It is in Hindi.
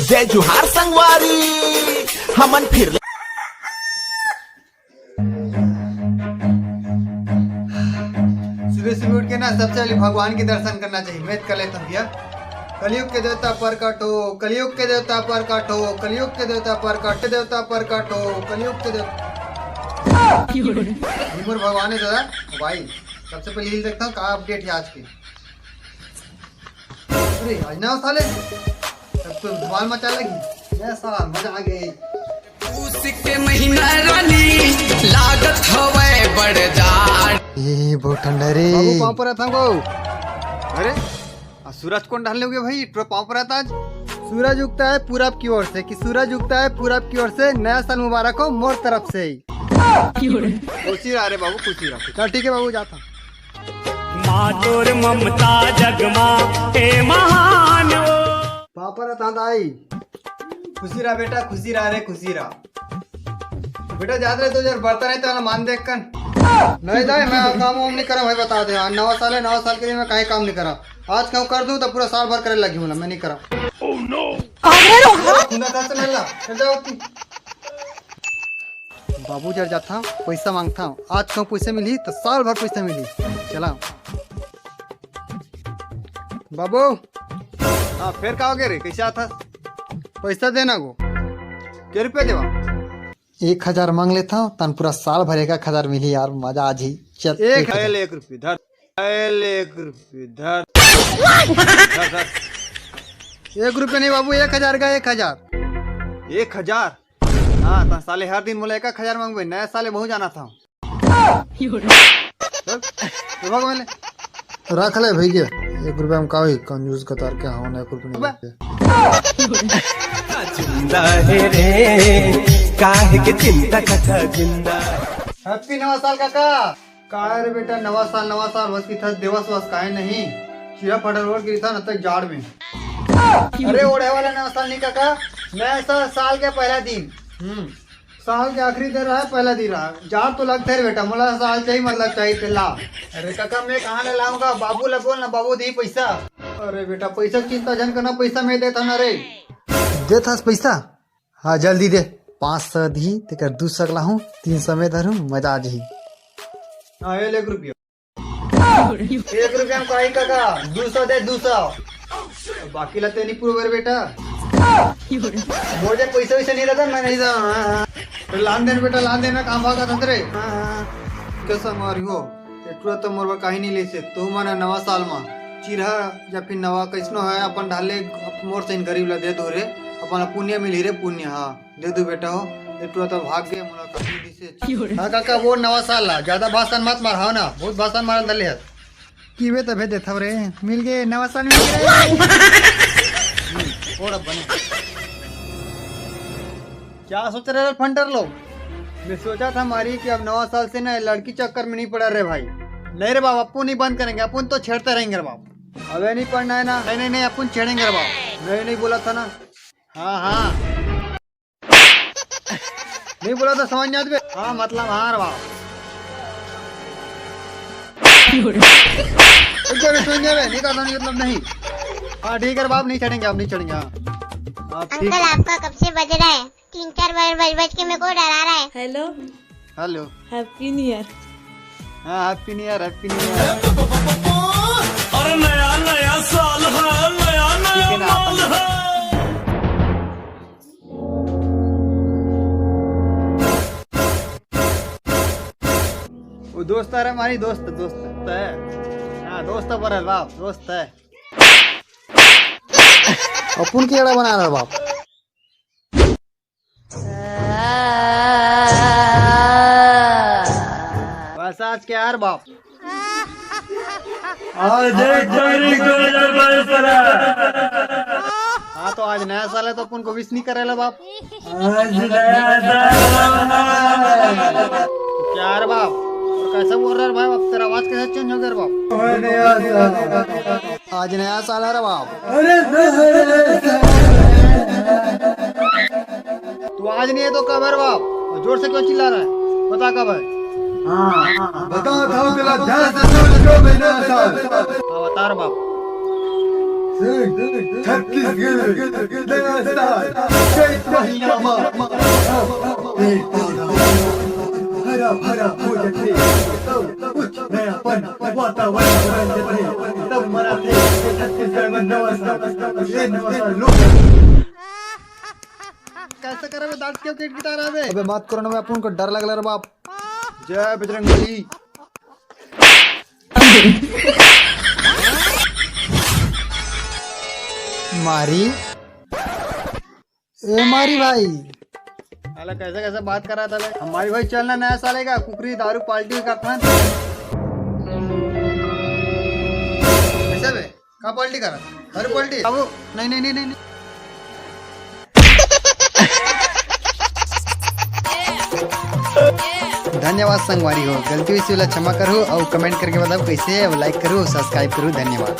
जय जुहार संगवारी हमन फिर सुबह सुबह उठ के ना सबसे पहले भगवान के दर्शन करना चाहिए। मैं कर लेता हूँ भैया। कलयुग के देवता प्रकट हो, कलयुग के देवता प्रकट हो, कलयुग के देवता प्रकट, देवता प्रकट हो, कलयुग के देवता। भगवान है दादा भाई। सबसे पहले यही देखता हूँ कहाँ अपडेट है आज की। अरे आज ना साले सब तो धमाल मचा लगी। मैं साला मजा आ गई। उसके महीना रानी लागत हवे बढ़ जा। ये बहुत ठंडा रे। बाबू पाँव पर रहता हूँ। अरे सूरज कौन ढालने हो गया भाई? पाँव पर रहता आज। सूरज उगता है पूरब की ओर से कि सूरज उगता है पूरब की ओर से। नया साल मुबारक हो मोर तरफ से। खुशी रहा रे बाबू, खुशी रहा। चल ठीक है बाबू, जाता हूँ। माँ तोर ममता जगमा हे महान। पाँव पर रहता दाई। खुशी रहा बेटा, खुशी रहा रे, खुशी रहा बेटा। ज्यादा रहे तो यार बढ़ता नहीं तो मान देख कर नहीं जाए। मैं काम वाम नहीं करा भाई, बता दे। नवा साल है, नवा साल के लिए मैं कहीं काम नहीं करा। आज क्यों कर दूं तो पूरा साल भर करे लगी हूँ। मैं नहीं करा। बाबू जर जाता पैसा मांगता हूँ। आज क्यों पैसे मिली तो साल भर पैसा मिली। चला बाबू। हाँ फिर कहा रे कैसे आता? पैसा देना गो। क्या रुपये देवा? 1000 मांग लेता हूँ तन पूरा साल भर 1000 मिली यार। मजा आज ही। चल 1 रुपये धर, 1 रुपये धर। 1 रुपये नहीं बाबू, 1000 का 1000। 1000? हाँ तो साले हर दिन बोले 1000 मांगबे। नया साले बहुत जाना था। रख ले भैया 1 रुपया में का कंजूस कतार के। हाँ 1 रुपये हैप्पी नवा साल काका। काहे रे बेटा नवा साल बस की था दिवस वस काहे नहीं। चिड़ा फटल रोड गिरी था न तक जाड़ में। अरे ओढ़े वाला नवा साल नहीं काका। मैं साल के पहला दिन। साल के आखिरी दिन रहा, पहला दिन रहा। जाड़ तो लगता है बेटा, मोला साल चाहिए मतलब चाहिए ला। अरे काका मैं कहाँ ले लाऊंगा? बाबू ले बोल ना, बाबू दी पैसा। अरे बेटा पैसा चिंता जन करना, पैसा मैं देता ना रे। देता पैसा? हाँ जल्दी दे। 500 दी तेकर 200 ला हूँ, 300 में धरूँ। मजा आज ही। हाँ 1 रुपया। 1 रुपया में कहीं काका 200 दे 200। बाकी लगते नहीं पूरे बेटा। मुझे पैसा वैसे नहीं रहता, मैं नहीं था। लान देन बेटा, लान देना काम भागा था रे। कैसा मारी हो तो मोरबा कहीं नहीं ले से। तू माना नवा साल में चिरहा या फिर नवा कैसनो है अपन ढाले मोर से गरीब ला दे दो रे। अपन पुण्य मिली रे, पुण्य। हाँ दे दो बेटा हो। तो भाग गए मोला कहीं से। हाँ काका वो नवा साल ला ज्यादा भाषण मत मार। हाँ ना बहुत भाषण मार दले है की वे तबे देता रे। मिल गए नवा साल मिल गए। क्या सोच रहे फंटर लोग? मैं सोचा था हमारी कि अब नवा साल से ना लड़की चक्कर में नहीं पड़ा रे भाई। नहीं रे बाप, अपन नहीं बंद करेंगे। अपन तो छेड़ते रहेंगे रे बाप। अबे नहीं पढ़ना है ना। नहीं अपन छेड़ेंगे रे बाप। नहीं बोला था ना। हाँ नहीं बोला था, समझ नहीं आते। हाँ मतलब हाँ रे बाप। नहीं करता नहीं मतलब नहीं। हाँ ठीक है बाप, नहीं चढ़ेंगे। आप नहीं चढ़ेंगे। हाँ अंकल आपका कब से बज रहा है? 3-4 बार बज के मेरे को डरा रहा है। Hello hello happy new year. हाँ happy new year, happy new year. और नया साल है, नया माल है। वो दोस्त है हमारी, दोस्त है। हाँ दोस्त पर है बाप, दोस्त है। अपन केड़ा बना रहा बाप। बस आज क्या यार बाप। हाँ तो आज नया साल है तो अपन को विश नहीं करेला बाप। क्या यार बाप कैसा बोल रहा है भाई? बाप तेरा आवाज कैसे चेंज हो गया बाप? आज नया साल है रे बाप। तू आज नहीं है तो कब है बाप? जोर से क्यों चिल्ला रहा है? बता कब है? बताओ था तेरा ध्यान से सुन जो मैंने साल। हाँ बता रहा बाप। हरा भरा हो जाते तो कुछ नयापन वातावरण बन जाते तब मराठे छत्तीसगढ़ में नवा साल लोग कैसे करे बे दांत क्यों केट गिटार आवे अबे मत करो ना अपन को डर लगला रे बाप जय बजरंगबली मारी ए मारी भाई अला कैसे कैसे बात कर रहा था बे हमारी भाई चलना नया साल है का कुकरी दारू पार्टी करता है कैसे बे का पार्टी करा दारू पार्टी अब नहीं नहीं नहीं नहीं धन्यवाद संगवारी हो गलती हुई से क्षमा करो और कमेंट करके बताओ कैसे है लाइक करो सब्सक्राइब करो धन्यवाद।